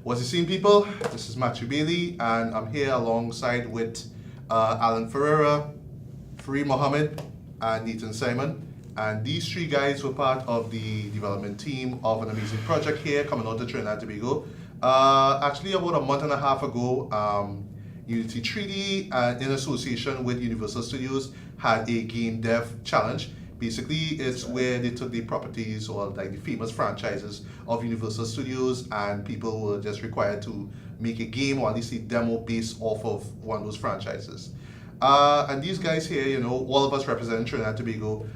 What's the scene, people? This is Matthew Bailey, and I'm here alongside with Alan Ferreira, Fareed Mohammed, and Nathan Simon. And these three guys were part of the development team of an amazing project here coming out of Trinidad and Tobago. Actually, about a month and a half ago, Unity 3D, in association with Universal Studios, had a game dev challenge. Basically, it's where they took the properties or like the famous franchises of Universal Studios, and people were just required to make a game or at least a demo based off of one of those franchises. And these guys here, you know, all of us represent Trinidad and Tobago.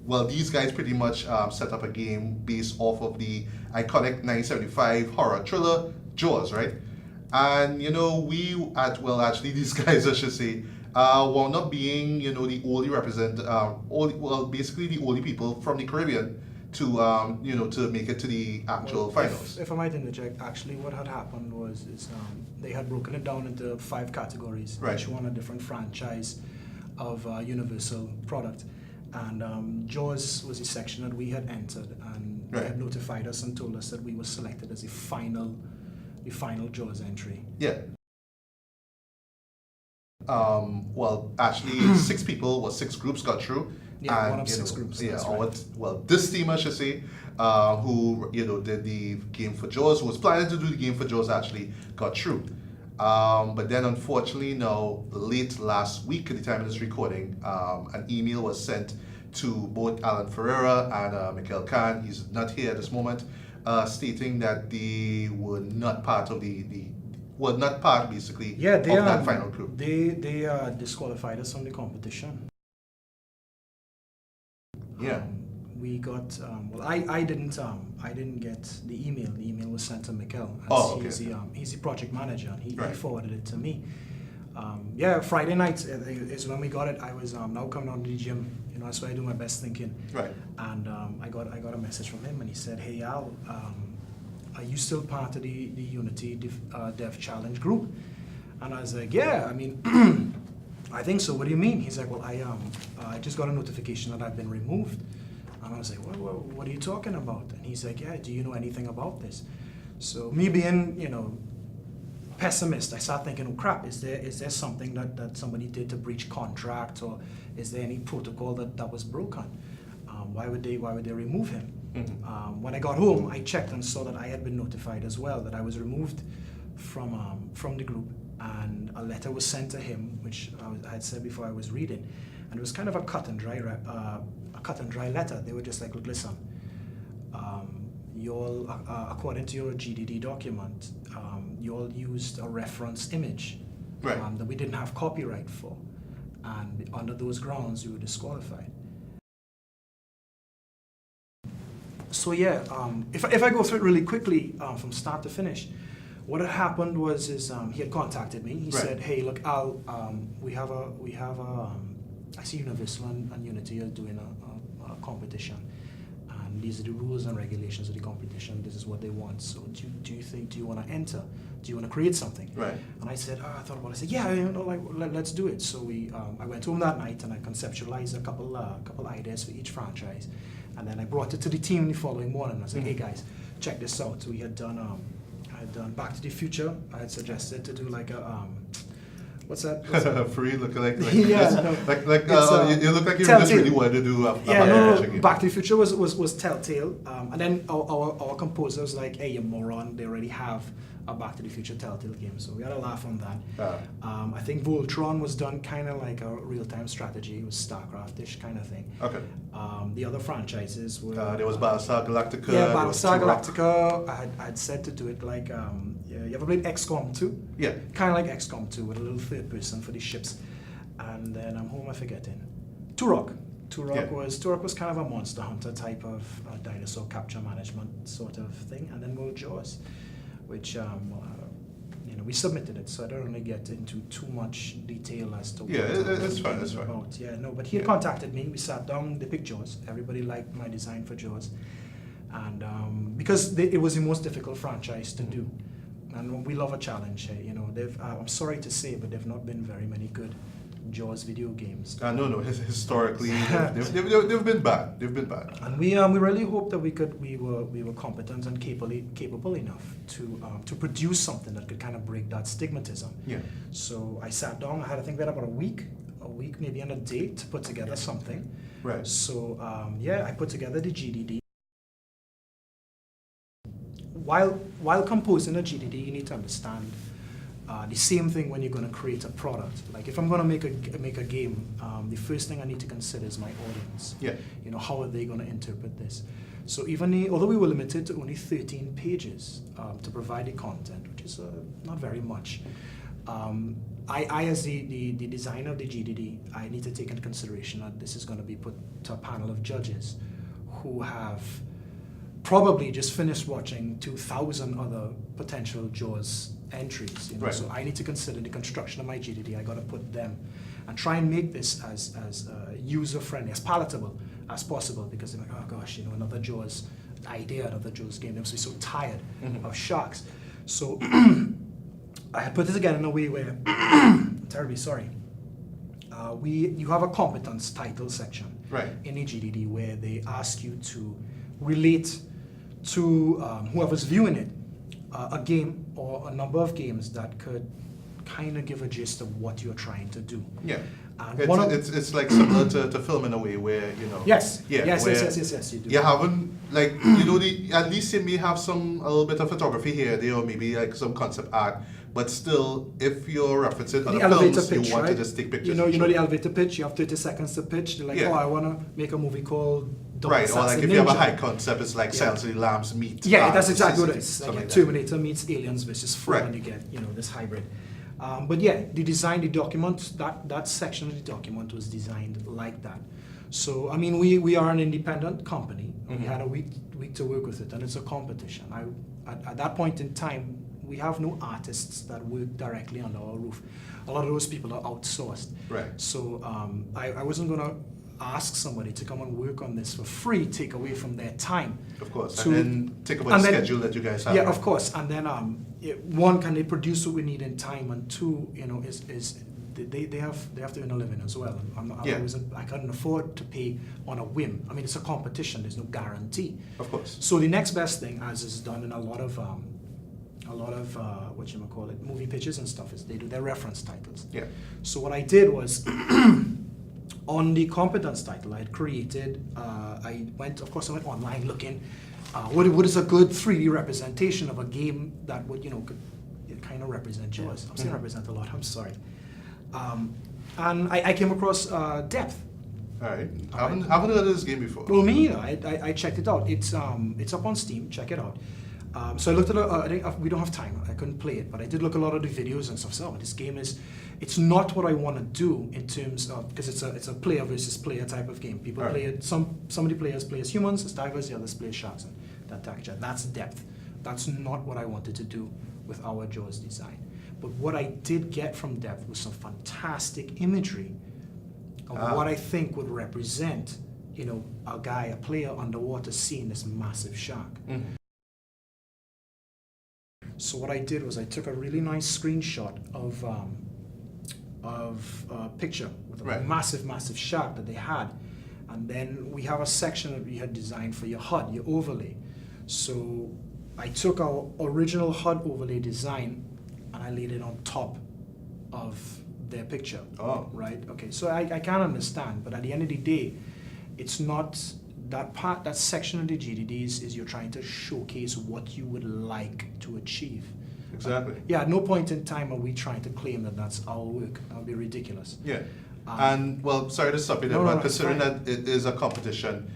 Well, these guys pretty much set up a game based off of the iconic 1975 horror thriller Jaws, right? And you know, these guys, I should say, wound up being, you know, the only basically the only people from the Caribbean to, you know, to make it to the actual finals. If I might interject, actually what had happened was they had broken it down into 5 categories, right. Each one a different franchise of Universal product. And Jaws was a section that we had entered, and they had notified us and told us that we were selected as the final Jaws entry. Yeah. Well, actually, 6 groups got through. Yeah, and, one of 6 groups. Yeah, right. This team, I should say, who, you know, did the game for Jaws, who was planning to do the game for Jaws, actually got through. But then, unfortunately, late last week, at the time of this recording, an email was sent to both Alan Ferreira and Mikhail Khan. He's not here at this moment, stating that they were not part of basically of that final group. They disqualified us from the competition. Yeah. We got I didn't get the email. The email was sent to Mikhail. He's the project manager, and he forwarded it to me. Friday night is when we got it. I was now coming out of the gym. You know, that's why I do my best thinking. Right. And I got a message from him, and he said, "Hey Al, are you still part of the Unity Dev Challenge group?" And I was like, "Yeah, I mean, I think so. What do you mean?" He's like, "Well, I just got a notification that I've been removed." And I was like, what are you talking about? And he's like, "Yeah, do you know anything about this?" So me being, you know, pessimist, I start thinking, oh crap, is there something that somebody did to breach contract, or is there any protocol that was broken? Why would they remove him? Mm-hmm. When I got home, I checked and saw that I had been notified as well that I was removed from the group, and a letter was sent to him, which I had said before I was reading, and it was kind of a cut and dry letter. They were just like, "Look, listen, you all, according to your GDD document, you all used a reference image that we didn't have copyright for, and under those grounds you were disqualified." So yeah, if I go through it really quickly from start to finish, what had happened was he had contacted me. He said, "Hey, look, Al, we have I see Universal and Unity are doing a competition, and these are the rules and regulations of the competition. This is what they want. So do you want to enter? Do you want to create something?" Right. And I said, I thought about it. I said, "Yeah, you know, let's do it." So I went home that night and I conceptualized a couple ideas for each franchise, and then I brought it to the team the following morning. I said, "Hey guys, check this out." So we had done Back to the Future. I had suggested to do like a what's that? Free look like yeah, you look like you just really wanted to do a Back to the Future was Telltale, and then our composer was like, "Hey, you moron! They already have a Back to the Future Telltale game." So we had a laugh on that. I think Voltron was done kind of like a real-time strategy. It was StarCraft-ish kind of thing. Okay. The other franchises were there was Battlestar Galactica. Yeah, Battlestar Galactica. I'd said to do it like you ever played XCOM 2? Yeah. Kind of like XCOM 2 with a little third person for the ships. And then who am I forgetting? Turok. Turok was kind of a Monster Hunter type of dinosaur capture management sort of thing. And then Jaws, which you know, we submitted it, so I don't really get into too much detail as to what it's fine. About. Yeah, no, but he had contacted me. We sat down. They picked Jaws. Everybody liked my design for Jaws, and because it was the most difficult franchise to do, and we love a challenge. You know, I'm sorry to say, but they've not been very many good Jaws video games. No. Historically, they've been bad. They've been bad. And we really hope that we were competent and capable enough to produce something that could kind of break that stigmatism. Yeah. So I sat down. I think we had about a week maybe and a day to put together something. Right. So I put together the GDD. While composing a GDD, you need to understand the same thing when you're going to create a product. Like if I'm going to make a game, the first thing I need to consider is my audience. Yeah. You know, how are they going to interpret this? So although we were limited to only 13 pages to provide the content, which is not very much, I as the designer of the GDD, I need to take into consideration that this is going to be put to a panel of judges who have probably just finished watching 2,000 other potential Jaws entries. You know? Right. So I need to consider the construction of my GDD. I got to put them and try and make this as user-friendly, as palatable as possible, because they're like, oh gosh, you know, another Jaws idea, another Jaws game. They must be so tired of sharks. So I had put this again in a way where, I'm terribly sorry, you have a competence title section in the GDD where they ask you to relate to whoever's viewing it a game or a number of games that could kind of give a gist of what you're trying to do. Yeah. And it's like similar to film in a way where, you know. Yes, you do. You haven't, like, you know, at least you may have a little bit of photography here, there, or maybe like some concept art, but still, if you're referencing other films, pitch, you want right? to just take pictures. You know the elevator pitch, you have 30 seconds to pitch. They're like, oh, I want to make a movie called Right, or like if you have a high concept, it's like Silence of the Lambs meet. Yeah, that's exactly what it is. Like Terminator that. Meets Aliens versus Fred, and you get, you know, this hybrid. But yeah, the design, the document, that section of the document was designed like that. So, I mean, we are an independent company. We had a week to work with it, and it's a competition. At that point in time, we have no artists that work directly under our roof. A lot of those people are outsourced. Right. So I wasn't going to ask somebody to come and work on this for free, take away from their time. Of course, and then take away the schedule that you guys have. Yeah, of course. And then, one, can they produce what we need in time? And two, you know, they have to earn a living as well. I couldn't afford to pay on a whim. I mean, it's a competition. There's no guarantee. Of course. So the next best thing, as is done in a lot of movie pitches and stuff, is they do their reference titles. Yeah. So what I did was, on the competence title, I had created, I went online looking, what is a good 3D representation of a game that would, you know, could kind of represent Jaws. I'm saying represent a lot, I'm sorry. And I came across Depth. All right. I haven't heard of this game before. Well, me either. I checked it out. It's up on Steam. Check it out. So I looked at I think we don't have time. I couldn't play it, but I did look a lot of the videos and stuff. So this game it's not what I want to do in terms of, because it's a player versus player type of game. People play it. Some of the players play as humans, as tigers. The others play as sharks. And that texture. That's Depth. That's not what I wanted to do with our Jaws design. But what I did get from Depth was some fantastic imagery of what I think would represent, you know, a player underwater seeing this massive shark. So what I did was I took a really nice screenshot of a picture with a massive shark that they had, and then we have a section that we had designed for your HUD, your overlay. So I took our original HUD overlay design and I laid it on top of their picture. Oh. Right? Okay, so I can understand, but at the end of the day, it's not that section of the GDDs is you're trying to showcase what you would like to achieve. Exactly. At no point in time are we trying to claim that that's our work. That would be ridiculous. Yeah. And, well, sorry to stop you there, but considering that it is a competition,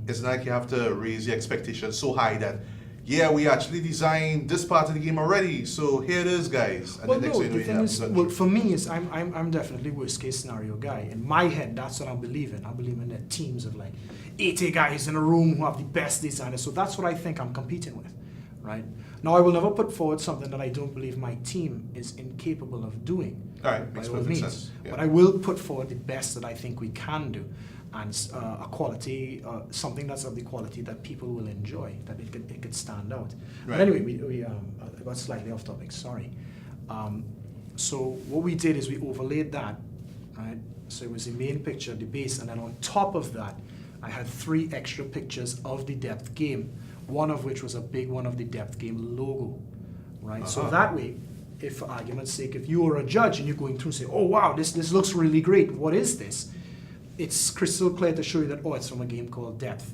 it's not like you have to raise your expectations so high that, yeah, we actually designed this part of the game already, so here it is, guys. And the thing is, for me, I'm definitely worst case scenario guy. In my head, that's what I believe in. I believe in the teams of like 80 guys in a room who have the best designers. So that's what I think I'm competing with, right? Now, I will never put forward something that I don't believe my team is incapable of doing. All right, makes perfect sense. Yeah. But I will put forward the best that I think we can do, and a quality, something that's of the quality that people will enjoy, that it could stand out. Right. But anyway, we got slightly off topic. Sorry. So what we did is we overlaid that right? So it was the main picture, the base, and then on top of that, I had 3 extra pictures of the depth game, one of which was a big one of the depth game logo, right? So that way, if for argument's sake, if you were a judge and you're going through and say, oh wow, this looks really great, what is this? It's crystal clear to show you that, oh, it's from a game called Depth.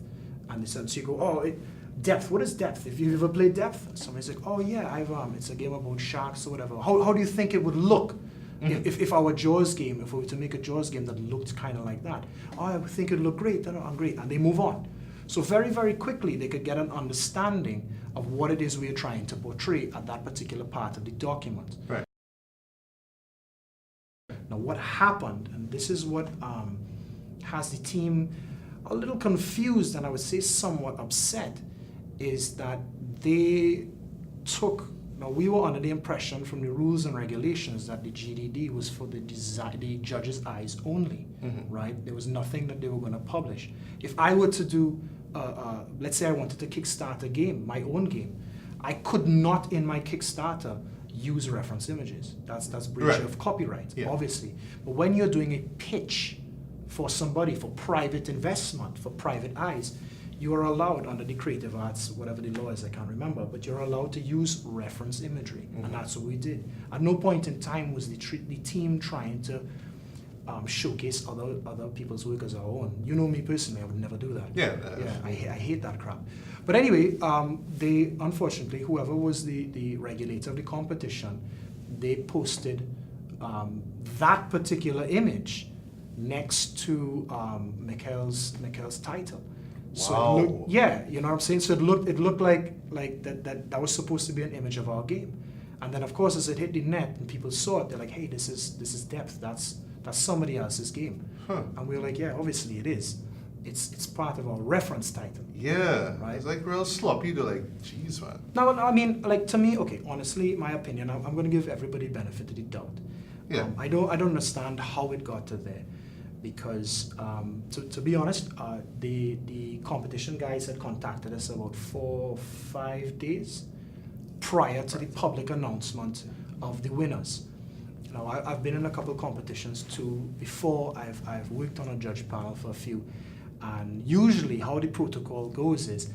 And so you go, oh, Depth, what is Depth? If you've ever played Depth, somebody's like, oh yeah, it's a game about sharks or whatever. How do you think it would look if our Jaws game, if we were to make a Jaws game that looked kind of like that? Oh, I would think it'd look great, great, and they move on. So very, very quickly, they could get an understanding of what it is we are trying to portray at that particular part of the document. Right. Now, what happened, and this is what has the team a little confused and I would say somewhat upset, is that they took, now we were under the impression from the rules and regulations that the GDD was for the judge's eyes only, right? There was nothing that they were going to publish. If I were to do, let's say I wanted to kickstart a game, my own game, I could not in my Kickstarter use reference images. That's breach of copyright, obviously. But when you're doing a pitch for somebody, for private investment, for private eyes, you are allowed under the Creative Arts, whatever the law is, I can't remember, but you're allowed to use reference imagery, and that's what we did. At no point in time was the team trying to showcase other people's work as our own. You know me personally, I would never do that. I hate that crap. But anyway, they, unfortunately, whoever was the regulator of the competition, they posted that particular image next to Mikhail's title. So wow. It looked, yeah, you know what I'm saying? So it looked like that was supposed to be an image of our game. And then of course as it hit the net and people saw it, they're like, hey, this is Depth, that's somebody else's game. And we were like, yeah, obviously it is. It's part of our reference title. Yeah, right? It's like real sloppy. They're like, geez, man. No, I mean, like to me, okay, honestly, my opinion, I'm going to give everybody benefit of the doubt. Yeah. I don't understand how it got to there, because to be honest, the competition guys had contacted us about 4 or 5 days prior to the public announcement of the winners. Now, I've been in a couple of competitions too before. I've worked on a judge panel for a few. And usually how the protocol goes is,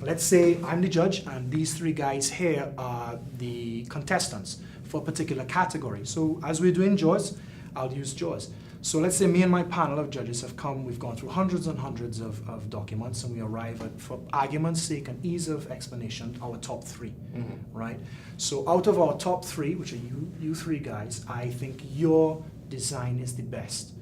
let's say I'm the judge and these 3 guys here are the contestants for a particular category. So as we're doing Jaws, I'll use Jaws. So let's say me and my panel of judges have come, we've gone through hundreds and hundreds of documents, and we arrive at, for argument's sake and ease of explanation, our top 3, right? So out of our top 3, which are you 3 guys, I think your design is the best.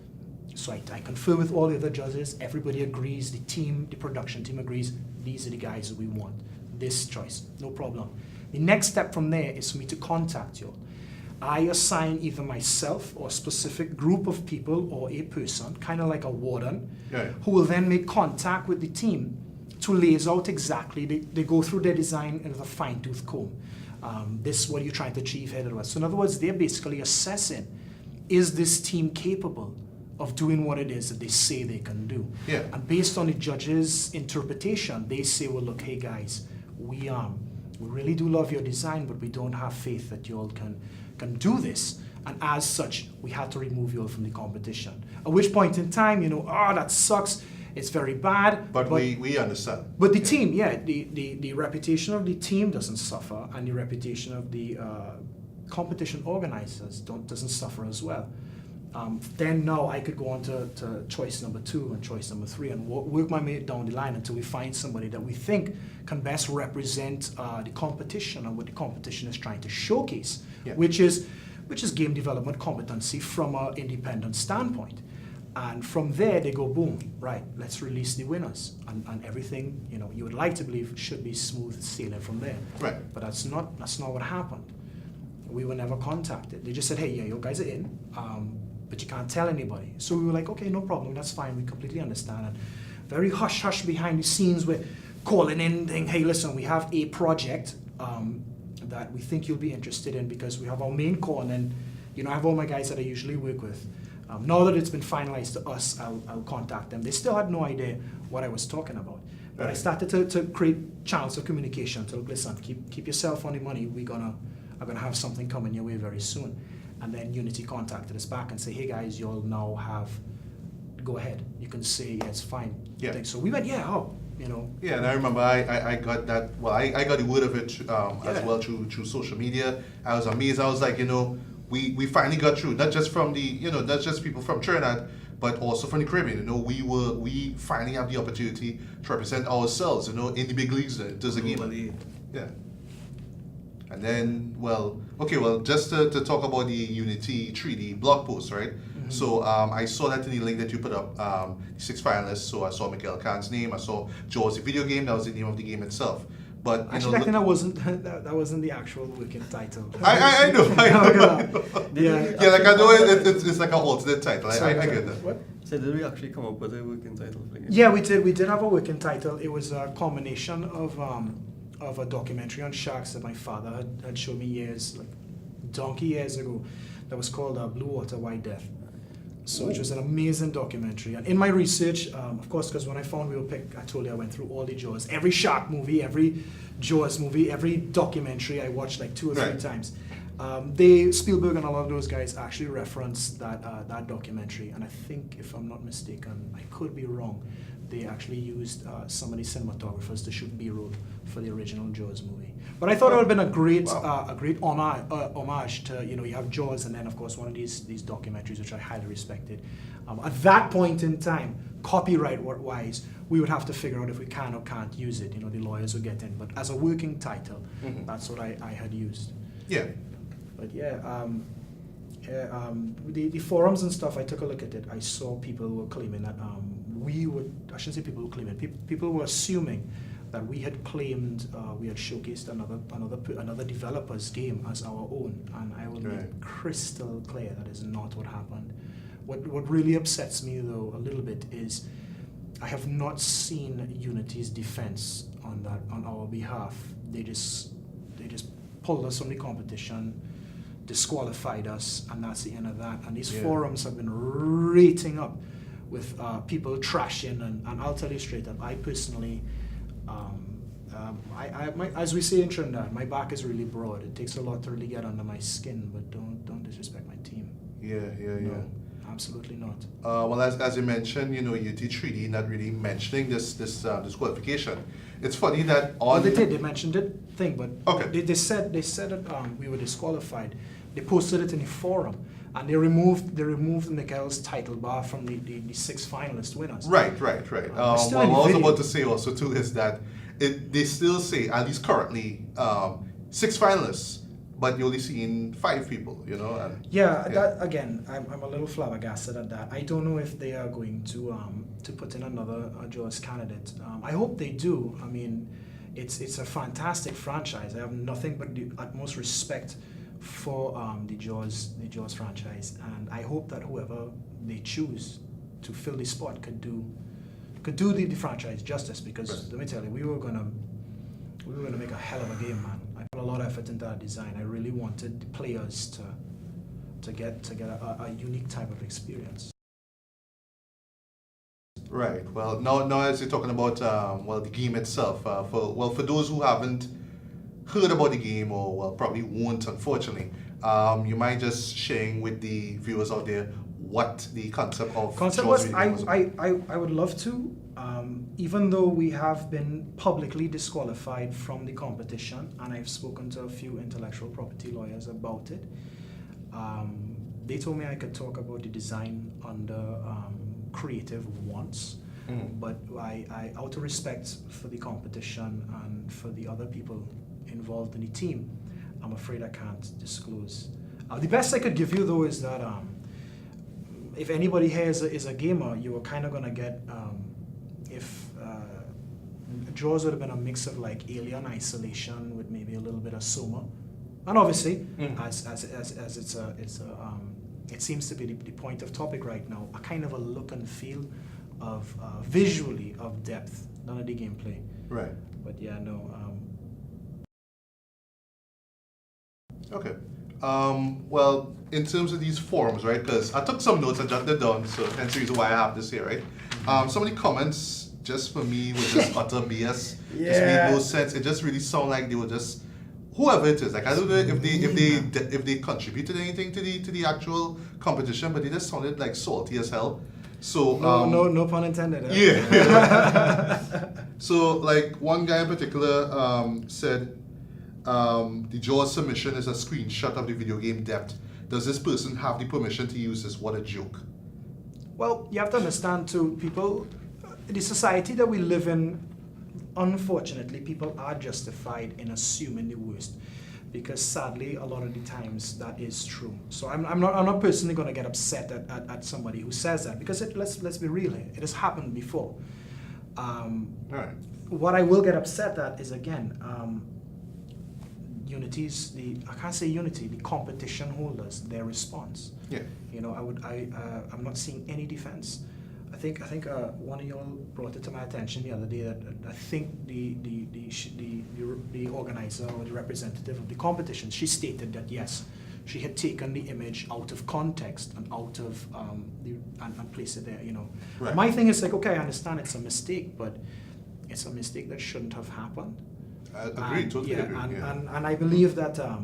So I confer with all the other judges, everybody agrees, the production team agrees, these are the guys that we want, this choice, no problem. The next step from there is for me to contact you. I assign either myself or a specific group of people or a person, kind of like a warden, who will then make contact with the team to lays out exactly, they go through their design with a fine-tooth comb. This is what you're trying to achieve here. So in other words, they're basically assessing, is this team capable of doing what it is that they say they can do? And based on the judge's interpretation, they say, well, look, hey guys, we really do love your design, but we don't have faith that you all can do this. And as such, we had to remove you all from the competition. At which point in time, you know, oh, that sucks, it's very bad. But we understand. But the team, the reputation of the team doesn't suffer, and the reputation of the competition organizers doesn't suffer as well. Then now I could go on to choice number 2 and choice number 3 and work my way down the line until we find somebody that we think can best represent the competition and what the competition is trying to showcase, which is game development competency from an independent standpoint. And from there they go, boom, right, let's release the winners, and everything, you know, you would like to believe should be smooth sailing from there. Right. But that's not what happened. We were never contacted. They just said, hey, yeah, you guys are in. But you can't tell anybody. So we were like, okay, no problem, that's fine, we completely understand. And very hush-hush behind the scenes, we're calling in, saying, hey, listen, we have a project that we think you'll be interested in, because we have our main core, and then, you know, I have all my guys that I usually work with. Now that it's been finalized to us, I'll contact them. They still had no idea what I was talking about. But I started to create channels of communication to, listen, keep yourself on the money, I'm gonna have something coming your way very soon. And then Unity contacted us back and say, hey guys, you'll now have, go ahead. You can say, yeah, it's fine. Yeah. So we went, yeah, oh, you know. Yeah, and I remember I got that, well, I got the word of it as well through social media. I was amazed. I was like, you know, we finally got through, not just from the, you know, not just people from Trinidad, but also from the Caribbean. You know, we finally have the opportunity to represent ourselves, you know, in the big leagues in terms of gaming. Yeah. And then, just to talk about the Unity 3D blog post, right? Mm-hmm. So I saw that in the link that you put up, the 6 finalists. So I saw Mikael Khan's name. I saw Jaws the video game. That was the name of the game itself. But actually, I think that wasn't the actual working title. I know. Yeah, like I know it's like an alternate title. I get that. What? So did we actually come up with a working title for the game? Yeah, we did. We did have a working title. It was a combination of a documentary on sharks that my father had shown me donkey years ago, that was called Blue Water, White Death. So which was an amazing documentary. And in my research, of course, because when I found we were picked, I told you I went through all the Jaws, every shark movie, every Jaws movie, every documentary I watched like 2 or 3 times. Spielberg and a lot of those guys actually referenced that documentary, and I think, if I'm not mistaken, I could be wrong, they actually used some of the cinematographers to shoot B-roll for the original Jaws movie. But I thought it would have been a great homage to, you know, you have Jaws and then of course one of these documentaries which I highly respected. At that point in time, copyright-wise, we would have to figure out if we can or can't use it. You know, the lawyers would get in. But as a working title, that's what I had used. Yeah. But the forums and stuff, I took a look at it. I saw people who were claiming that I shouldn't say people who claiming, people were assuming that we had claimed, we had showcased another developer's game as our own, and I will make crystal clear that is not what happened. What really upsets me though a little bit is I have not seen Unity's defense on our behalf. They just pulled us from the competition, disqualified us, and that's the end of that. And these forums have been rating up with people trashing, and I'll tell you straight up, I personally, as we say in Trinidad, my back is really broad. It takes a lot to really get under my skin, but don't disrespect my team. No, absolutely not. Well, as you mentioned, you know, Unity 3D not really mentioning this disqualification. It's funny that on... They mentioned it, but they said that we were disqualified. They posted it in the forum, and they removed Mikael's title bar from the 6 finalist winners. Right. What I was about to say also too is that they still say, at least currently, 6 finalists, but you're only seeing 5 people, you know? And, that again, I'm a little flabbergasted at that. I don't know if they are going to put in another Jaws candidate. I hope they do. I mean, it's a fantastic franchise. I have nothing but the utmost respect for the Jaws franchise, and I hope that whoever they choose to fill the spot could do the franchise justice, because let me tell you, we were gonna make a hell of a game, man. I put a lot of effort into that design. I really wanted the players to get a unique type of experience. Right. Well, now as you're talking about the game itself, for those who haven't heard about the game, or probably won't, unfortunately, you mind just sharing with the viewers out there what the concept was? I would love to. Even though we have been publicly disqualified from the competition, and I've spoken to a few intellectual property lawyers about it, they told me I could talk about the design under creative wants. But I out of respect for the competition and for the other people involved in the team, I'm afraid I can't disclose. The best I could give you though is that if anybody here is a gamer, you are kind of going to get, if Jaws would have been a mix of like Alien Isolation with maybe a little bit of Soma, and obviously as it seems to be the point of topic right now, a kind of a look and feel of visually of depth, none of the gameplay. Right. But yeah, no. Okay. Well, in terms of these forums, right? Because I took some notes, I jotted down, so hence the reason why I have this here, right? Some of the comments, just for me, were just utter BS. Just made no sense. It just really sounded like they were just whoever it is, like I don't know if they contributed anything to the actual competition, but they just sounded like salty as hell. So no pun intended. Yeah. So like one guy in particular said, the Jaws submission is a screenshot of the video game depth. Does this person have the permission to use this? What a joke. Well, you have to understand too, people, the society that we live in, unfortunately, people are justified in assuming the worst, because sadly, a lot of the times that is true. So I'm not personally going to get upset at somebody who says that, because let's be real here, it has happened before. Right. What I will get upset at is, again, I can't say Unity, the competition holders, their response. Yeah. You know, I'm not seeing any defense. I think one of y'all brought it to my attention the other day that I think the organizer or the representative of the competition, she stated that yes, she had taken the image out of context and out of and placed it there. You know, right. My thing is like, okay, I understand it's a mistake, but it's a mistake that shouldn't have happened. I agree, totally agree. And I believe that I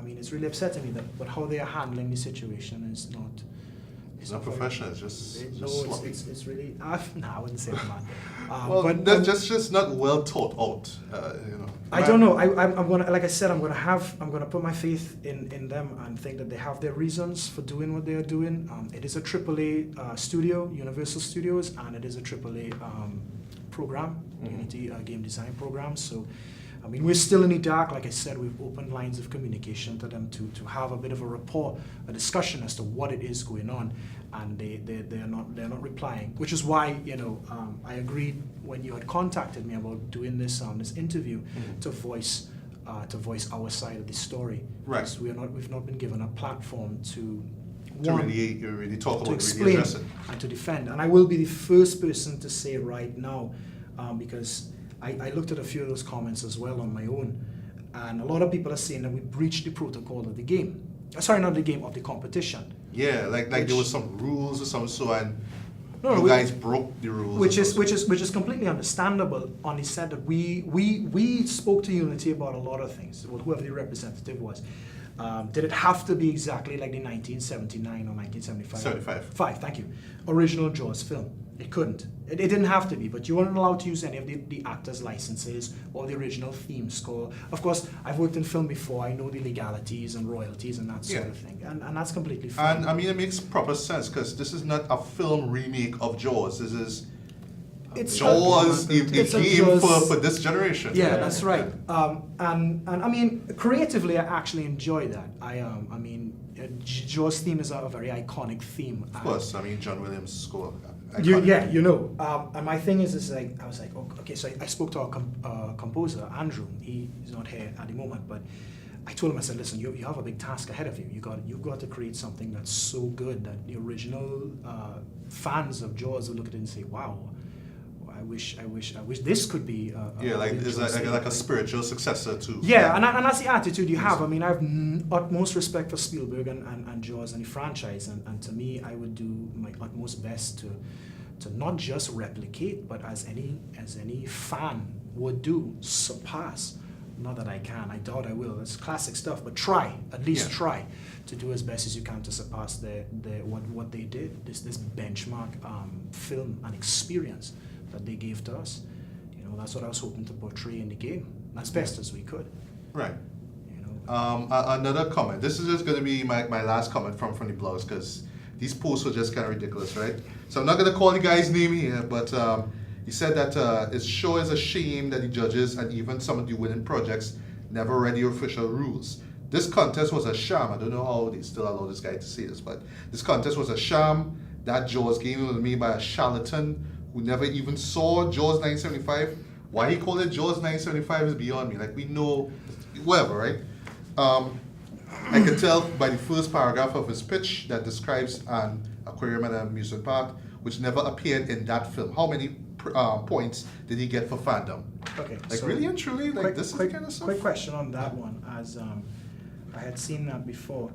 mean, it's really upsetting me but how they are handling the situation is not. It's not professional. It's just it's really. No, I wouldn't say that, man. Well, but that's just not well thought out. You know. I don't know. I'm gonna, like I said, I'm gonna put my faith in them and think that they have their reasons for doing what they are doing. It is a AAA studio, Universal Studios, and it is a AAA program, Unity game design program. So, I mean, we're still in the dark. Like I said, we've opened lines of communication to them to have a bit of a rapport, a discussion as to what it is going on, and they're not replying. Which is why, you know, I agreed when you had contacted me about doing this this interview to voice our side of the story. Right. Because we've not been given a platform to really talk about, to really explain address it, and to defend. And I will be the first person to say right now, because I looked at a few of those comments as well on my own, and a lot of people are saying that we breached the protocol of the game. Sorry, not the game, of the competition. Yeah, like there was some rules or some so, and you guys broke the rules. Which is completely understandable on the set that we spoke to Unity about a lot of things. Well, whoever the representative was. Did it have to be exactly like the 1979 or 1975? 75, thank you. Original Jaws film. It couldn't. It didn't have to be, but you weren't allowed to use any of the actors' licenses or the original theme score. Of course, I've worked in film before. I know the legalities and royalties and that sort of thing, and that's completely fine. And I mean, it makes proper sense because this is not a film remake of Jaws. This is Jaws, a game for this generation. Yeah, that's right. And I mean, creatively, I actually enjoy that. I mean, Jaws theme is a very iconic theme. Of course, I mean John Williams' score. You know. And my thing is like, I was like, okay, so I spoke to our composer, Andrew. He's not here at the moment, but I told him, I said, listen, you have a big task ahead of you. You've got to create something that's so good that the original fans of Jaws will look at it and say, wow, I wish this could be like a spiritual successor to. Yeah, and that's the attitude you have. I mean, I have utmost respect for Spielberg and Jaws and the franchise, and to me, I would do my utmost best to not just replicate, but as any fan would do, surpass. Not that I can, I doubt I will. It's classic stuff, but try to do as best as you can to surpass what they did. This benchmark film and experience that they gave to us. You know, that's what I was hoping to portray in the game as best as we could. Right. You know. Another comment. This is just going to be my last comment from the blogs because these posts were just kind of ridiculous, right? So I'm not going to call the guy's name here, but he said that it sure is a shame that the judges and even some of the winning projects never read the official rules. This contest was a sham. I don't know how they still allow this guy to say this, but this contest was a sham. That Jaws game was made by a charlatan who never even saw Jaws 975. Why he called it Jaws 975 is beyond me. Like, we know, whatever, right? I could tell by the first paragraph of his pitch that describes an aquarium and an amusement park, which never appeared in that film. How many points did he get for fandom? Okay, like so really and truly, like this is the kind of stuff? Quick question on that one, as I had seen that before.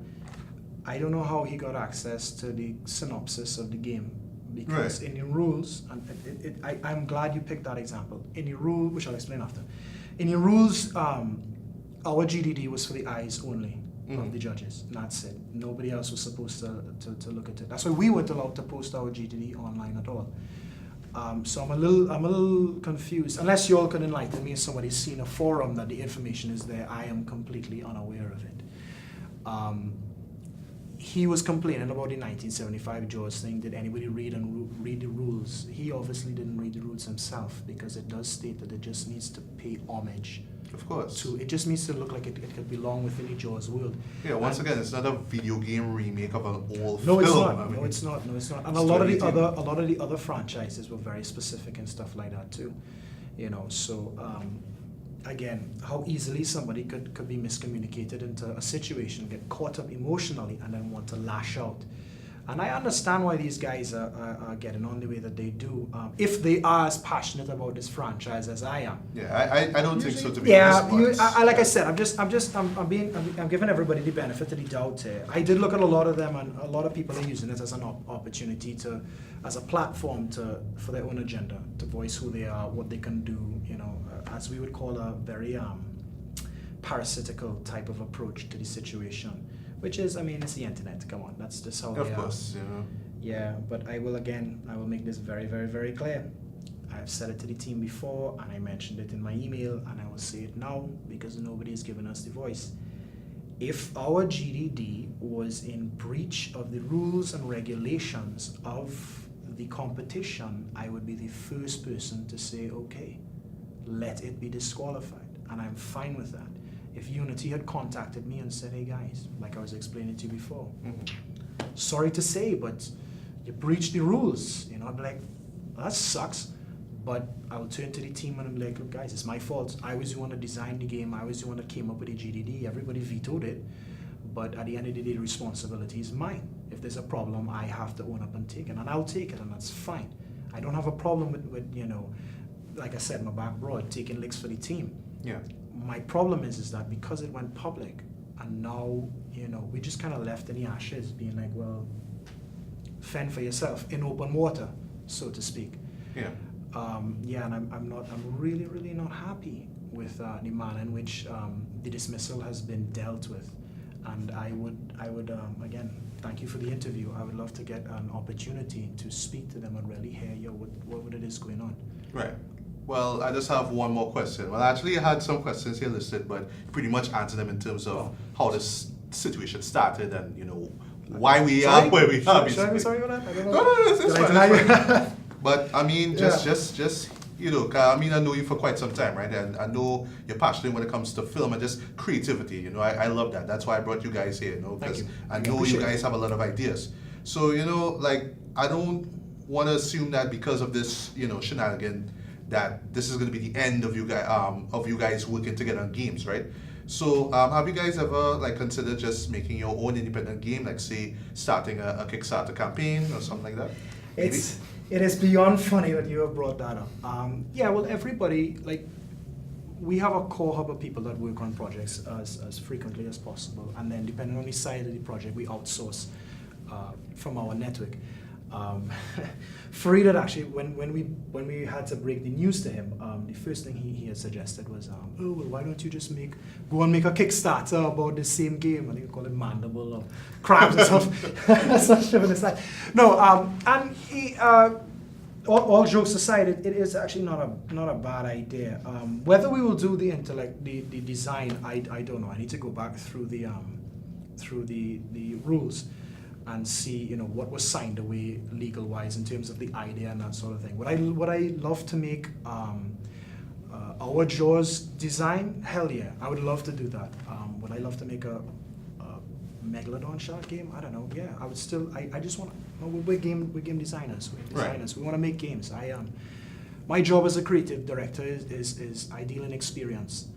I don't know how he got access to the synopsis of the game, because in the rules, and I'm glad you picked that example. In the rule, which I'll explain after, In your rules, our GDD was for the eyes only of the judges, and that's it. Nobody else was supposed to look at it. That's why we weren't allowed to post our GDD online at all. So I'm a little confused. Unless you all can enlighten me, if somebody's seen a forum that the information is there, I am completely unaware of it. He was complaining about the 1975 Jaws thing. Did anybody read the rules? He obviously didn't read the rules himself, because it does state that it just needs to pay homage. Of course. It just needs to look like it could belong within the Jaws world. Yeah, once again, it's not a video game remake of an old no, film. it's not. I mean, No, it's not. No, it's not. And a lot of the other franchises were very specific and stuff like that too. You know, so again, how easily somebody could be miscommunicated into a situation, get caught up emotionally, and then want to lash out. And I understand why these guys are getting on the way that they do, if they are as passionate about this franchise as I am. Yeah, I don't think so, to be yeah, honest. like I said, I'm giving everybody the benefit of the doubt here. I did look at a lot of them, and a lot of people are using it as an opportunity as a platform for their own agenda, to voice who they are, what they can do, you know, as we would call a very parasitical type of approach to the situation. Which is, I mean, it's the internet. Come on, that's just how they are. Of course, you know. Yeah, but I will make this very, very, very clear. I've said it to the team before, and I mentioned it in my email, and I will say it now because nobody has given us the voice. If our GDD was in breach of the rules and regulations of the competition, I would be the first person to say, okay, let it be disqualified, and I'm fine with that. If Unity had contacted me and said, hey guys, like I was explaining to you before, sorry to say, but you breached the rules, you know, I'd be like, that sucks. But I'll turn to the team and I'm like, look guys, it's my fault. I was the one that designed the game, I was the one that came up with the GDD, everybody vetoed it, but at the end of the day, the responsibility is mine. If there's a problem, I have to own up and take it, and I'll take it, and that's fine. I don't have a problem with you know, like I said, my back broad, taking licks for the team. Yeah. My problem is that because it went public, and now, you know, we just kind of left in the ashes, being like, well, fend for yourself in open water, so to speak. Yeah. Yeah, and I'm really, really not happy with the manner in which the dismissal has been dealt with. And I would again, thank you for the interview. I would love to get an opportunity to speak to them and really hear, what it is going on. Right. Well, I just have one more question. Well, actually, I had some questions here listed, but pretty much answer them in terms of how this situation started and, you know, why we are where we are. Sorry about that? I don't know. No, it's fine. It's fine. But, I mean, just you know, I mean, I know you for quite some time, right? And I know you're passionate when it comes to film and just creativity, you know. I love that. That's why I brought you guys here, you know, because I know you guys have a lot of ideas. So, you know, like, I don't want to assume that because of this, you know, shenanigan, that this is going to be the end of you guys working together on games, right? So have you guys ever like considered just making your own independent game, like say starting a Kickstarter campaign or something like that? It is beyond funny that you have brought that up. Yeah, well, everybody, like, we have a core hub of people that work on projects as frequently as possible, and then depending on the side of the project, we outsource from our network. Farid actually, when we had to break the news to him, the first thing he had suggested was, oh well, why don't you just go and make a Kickstarter about the same game? I think we call it Mandible or Crabs or something. No, and he, all jokes aside, it is actually not a bad idea. Whether we will do the design, I don't know. I need to go back through the rules and see, you know, what was signed away legal-wise in terms of the idea and that sort of thing. Would I love to make our Jaws design? Hell yeah, I would love to do that. Would I love to make a Megalodon shark game? I don't know. Yeah, I would still. I just want to. We're game designers. We're designers. Right. We want to make games. My job as a creative director is I deal in experience.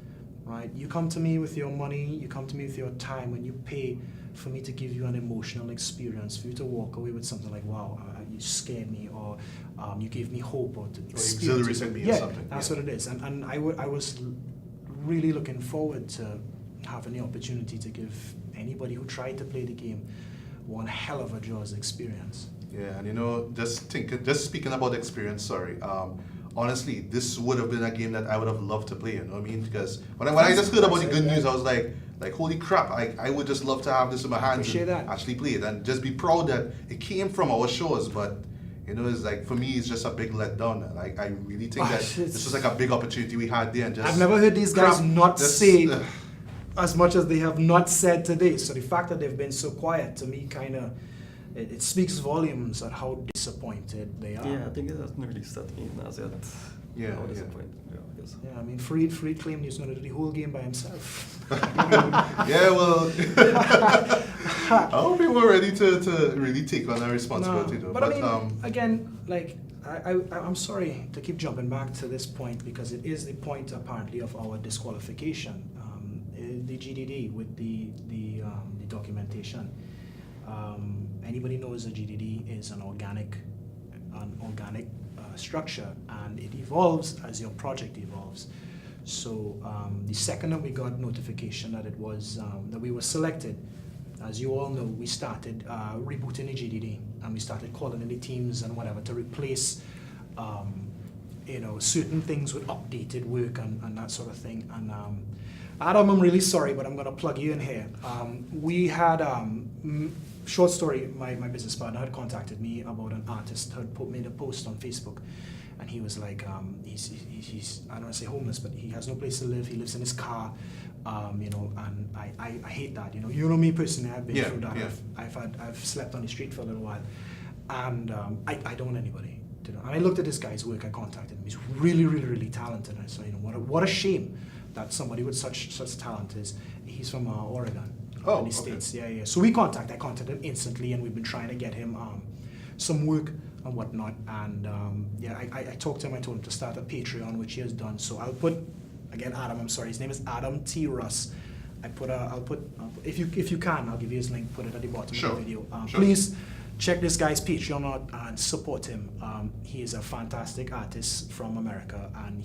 Right? You come to me with your money. You come to me with your time, and you pay for me to give you an emotional experience, for you to walk away with something like, wow, you scared me, or you gave me hope, or exhilarated me, or something. That's what it is. And I was really looking forward to having the opportunity to give anybody who tried to play the game one hell of a Jaws experience. Yeah, and you know, just speaking about experience, honestly, this would have been a game that I would have loved to play. You know what I mean? Because when I just heard about the good news, I was like holy crap! I would just love to have this in my hands and actually play it, and just be proud that it came from our shores. But you know, it's like for me, it's just a big letdown. And I really think that this was like a big opportunity we had there. And just I've never heard these guys not say as much as they have not said today. So the fact that they've been so quiet, to me, kind of, it speaks volumes at how disappointed they are. Yeah, I think it hasn't really set in as yet. Yeah, how disappointed. Yeah, I guess. Yeah, I mean, Freed claimed he's going to do the whole game by himself. Yeah, well, I hope we were ready to really take on that responsibility, though. But I mean, again, like, I'm sorry to keep jumping back to this point because it is the point apparently of our disqualification. The GDD with the documentation. Anybody knows a GDD is an organic structure, and it evolves as your project evolves. So the second that we got notification that it was that we were selected, as you all know, we started rebooting the GDD, and we started calling in the teams and whatever to replace certain things with updated work and that sort of thing. And Adam, I'm really sorry, but I'm going to plug you in here. We had short story. My business partner had contacted me about an artist had made a post on Facebook, and he was like, he's I don't want to say homeless, but he has no place to live. He lives in his car, and I hate that. You know me personally. I've been through that. Yeah. I've slept on the street for a little while, and I don't want anybody. And I looked at this guy's work. I contacted him. He's really, really, really talented. And I said, what a shame that somebody with such talent is. He's from Oregon, in the States. Yeah. So I contacted him instantly, and we've been trying to get him some work and whatnot. And I talked to him. I told him to start a Patreon, which he has done. So I'll put again, Adam. I'm sorry. His name is Adam T. Russ. I'll put if you can, I'll give you his link. Put it at the bottom of the video. Please check this guy's Patreon out and support him. He is a fantastic artist from America, and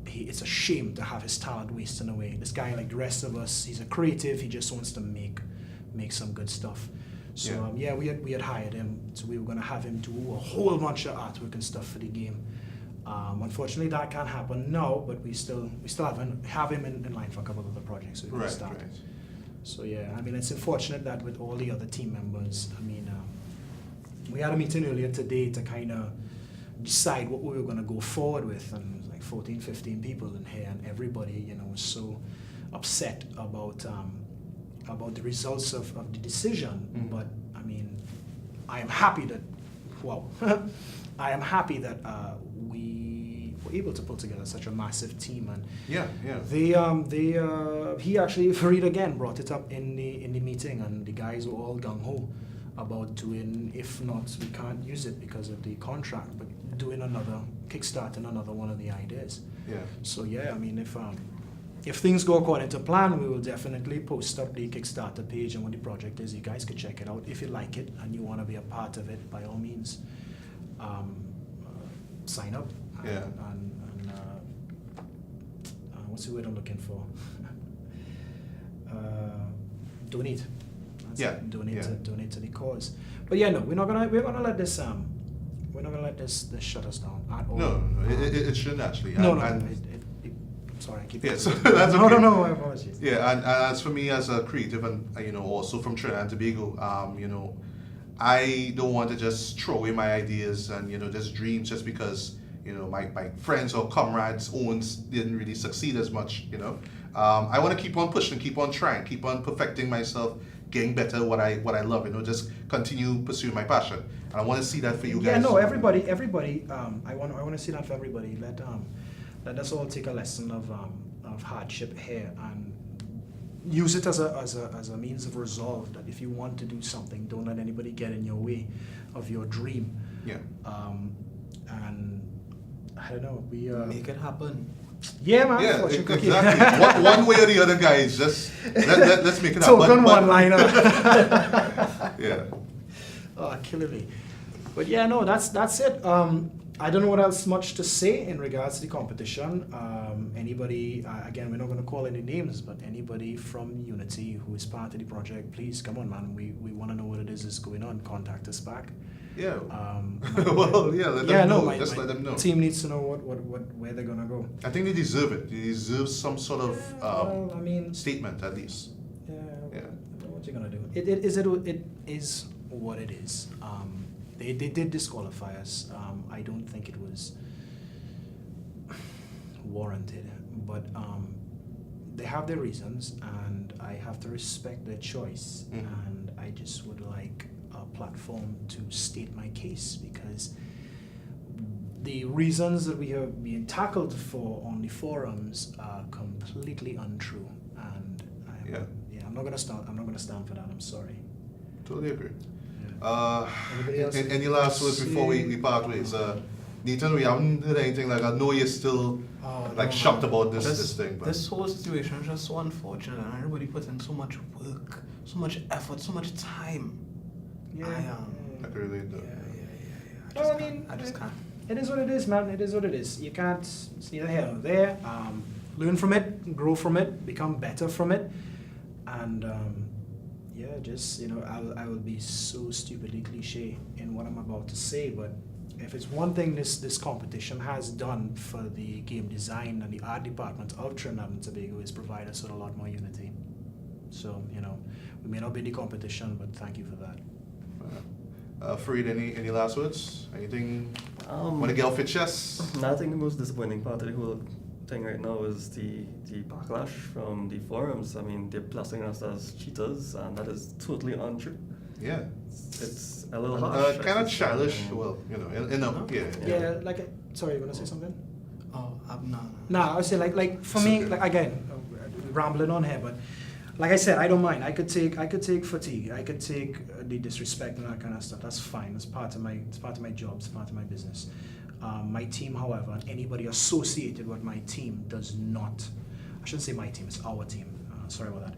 it's a shame to have his talent wasting away. This guy, like the rest of us, he's a creative. He just wants to make some good stuff. So we had hired him. So we were going to have him do a whole bunch of artwork and stuff for the game. Unfortunately, that can't happen now, but we still have him in line for a couple of other projects. So we can start. Right. So I mean, it's unfortunate that with all the other team members, I mean, we had a meeting earlier today to kind of decide what we were going to go forward with, and it was like 14, 15 people in here, and everybody, was so upset about the results of the decision. Mm-hmm. But I mean, I am happy that we were able to put together such a massive team, and he actually Fareed again brought it up in the meeting, and the guys were all gung ho about doing, if not, we can't use it because of the contract, but doing another Kickstarter and another one of the ideas. Yeah. So I mean, if things go according to plan, we will definitely post up the Kickstarter page and what the project is. You guys could check it out if you like it and you want to be a part of it. By all means, sign up. And what's the word I'm looking for? Donate. Donate to the cause. But we're gonna let this shut us down at all. No, it shouldn't actually. I'm sorry, I keep. Yeah, so that's okay. No, my apologies. Yeah, and as for me as a creative, and also from Trinidad and Tobago, I don't want to just throw away my ideas and just dreams just because my friends or comrades' owns didn't really succeed as much. I want to keep on pushing, keep on trying, keep on perfecting myself, getting better at what I love. Just continue pursuing my passion. And I want to see that for you guys. Yeah, no, everybody. I want to see that for everybody. Let us all take a lesson of hardship here and use it as a means of resolve. That if you want to do something, don't let anybody get in your way of your dream. Yeah. And I don't know. We make it happen. Yeah, man. Yeah, exactly. one way or the other, guys. Just let's make it happen. Token one-liner. Yeah. Oh, killing me. But that's it. I don't know what else much to say in regards to the competition. Anybody, again, we're not going to call any names, but anybody from Unity who is part of the project, please come on, man. We want to know what it is that's going on. Contact us back. Yeah. Well, yeah, let them know. Just let them know. Team needs to know where they're gonna go. I think they deserve it. They deserve some sort of statement at least. Yeah. What you gonna do? It is what it is. They did disqualify us. I don't think it was warranted, but they have their reasons, and I have to respect their choice. And I just would like a platform to state my case, because the reasons that we have been tackled for on the forums are completely untrue, and I'm not gonna stand for that. I'm sorry. Totally agree. Any last words before we part ways? Nathan, we haven't heard anything. Like, I know you're still shocked about this thing. But this whole situation is just so unfortunate, and everybody put in so much work, so much effort, so much time. I can relate though. I just can't. It is what it is, man. It is what it is. You can't. It's neither here nor there. Learn from it, grow from it, become better from it, and I will be so stupidly cliche in what I'm about to say, but if it's one thing this competition has done for the game design and the art department of Trinidad and Tobago, is provide us with a lot more unity. So, we may not be the competition, but thank you for that. Fareed, any last words? Anything want to get off your chest? I think the most disappointing part of the whole thing right now is the backlash from the forums. I mean, they're blasting us as cheaters, and that is totally untrue. Yeah. It's a little harsh. Kind of childish. Well, Sorry, you want to say something? Oh, I'm not. No, I would say like for me, like again, rambling on here, but like I said, I don't mind. I could take fatigue. I could take the disrespect and that kind of stuff. That's fine. It's part of my job. It's part of my business. My team, however, and anybody associated with my team does not. I shouldn't say my team. It's our team. Sorry about that.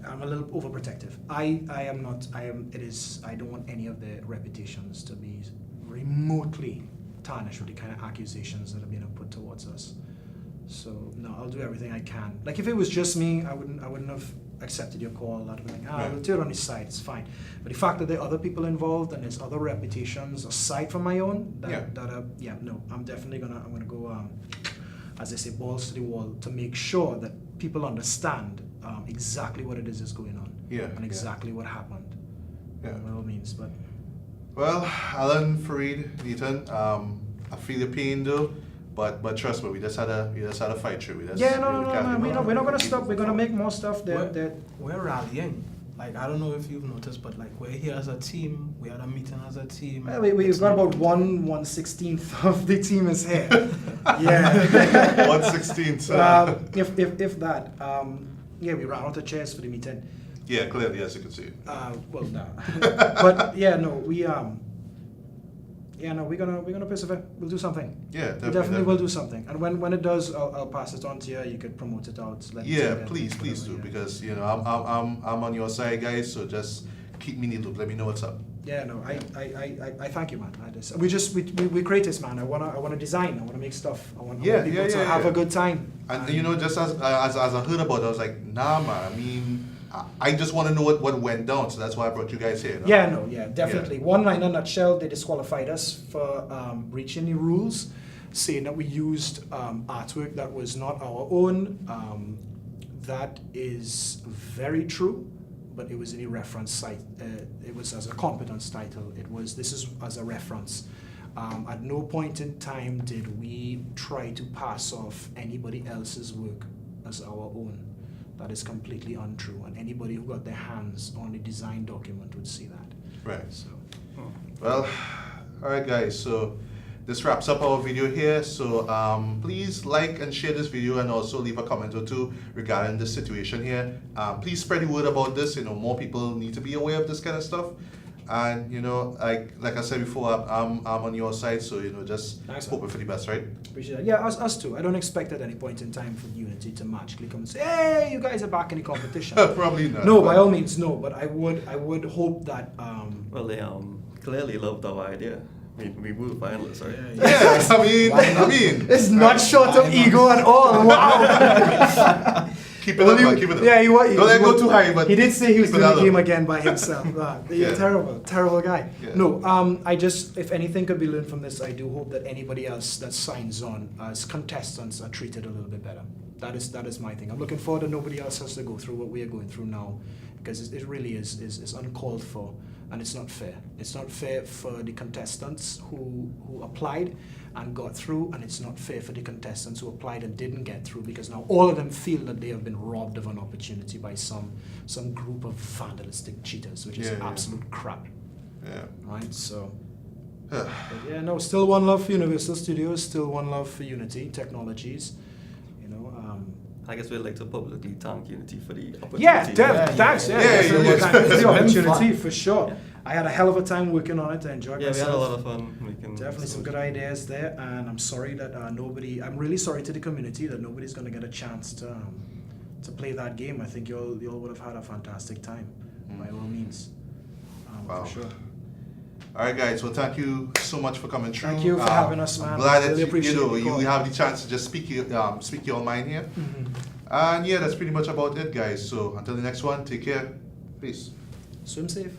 I'm a little overprotective. I don't want any of their reputations to be remotely tarnished with the kind of accusations that are being put towards us. So no, I'll do everything I can. Like, if it was just me, I wouldn't have accepted your call. I'd be like, I'll do it on his side, it's fine. But the fact that there are other people involved and there's other reputations aside from my own, I'm definitely gonna go, as they say, balls to the wall, to make sure that people understand exactly what it is going on. And exactly what happened. By all means, but. Well, Alan, Fareed, Nathan, I feel your pain though. But trust me, we just had a fight through. We're not gonna stop. We're gonna make more stuff. We're rallying. Like, I don't know if you've noticed, but like, we're here as a team. We had a meeting as a team. We've got about 1/16 of the team is here. Yeah. 1/16. If that. We ran out of chairs for the meeting. Yeah, clearly, as you can see. But we're gonna persevere. We'll do something. Yeah, definitely will do something. And when it does, I'll pass it on to you. You could promote it out. Please do, because I'm on your side, guys. So just keep me in the loop. Let me know what's up. Yeah, no, I thank you, man. We create this, man. I wanna design. I wanna make stuff. I want people to have a good time. And just as I heard about it, I was like, nah, man. I mean, I just want to know what went down, so that's why I brought you guys here. Definitely. One line in a nutshell, they disqualified us for breaching the rules, saying that we used artwork that was not our own. That is very true, but it was in a reference site. It was as a competence title. This is as a reference. At no point in time did we try to pass off anybody else's work as our own. That is completely untrue, and anybody who got their hands on the design document would see that. Right. So. Well, all right, guys. So this wraps up our video here. So please like and share this video, and also leave a comment or two regarding the situation here. Please spread the word about this. More people need to be aware of this kind of stuff. And like I said before, I'm on your side, so just hoping for the best, right? Appreciate that. Yeah, us too. I don't expect at any point in time for Unity to magically come and say, "Hey, you guys are back in the competition." Probably not. No, by all means, no. But I would hope that. Well, they clearly loved our idea. We were finalists, right? Yes, I mean, it's not short of ego at all. Wow. Keep keep it up, man, keep it up. Yeah, Don't let it go too high, but he did say he was keep it doing the up. game again by himself. Yeah. Terrible guy. Yeah. No, I just, if anything could be learned from this, I do hope that anybody else that signs on as contestants are treated a little bit better. That is my thing. I'm looking forward that nobody else has to go through what we are going through now, because it really is uncalled for, and it's not fair. It's not fair for the contestants who applied and got through, and it's not fair for the contestants who applied and didn't get through, because now all of them feel that they have been robbed of an opportunity by some group of vandalistic cheaters, which is absolute crap. Yeah. Right, so but yeah, no, still one love for Universal Studios, still one love for Unity Technologies. You know, I guess we'd like to publicly thank Unity for the opportunity. Thanks. Yeah, Thanks for the It's opportunity been for sure. Yeah. I had a hell of a time working on it. I enjoyed Yeah, we myself. had a lot of fun making. Definitely some good ideas there, and I'm sorry that I'm really sorry to the community that nobody's going to get a chance to play that game. I think you all would have had a fantastic time, by all means. Wow. For sure. All right, guys. Well, thank you so much for coming through. Thank you for having us, man. I'm glad that Really appreciate the you call. have the chance to just speak your mind here. And yeah, that's pretty much about it, guys. So until the next one, take care. Peace. Swim safe.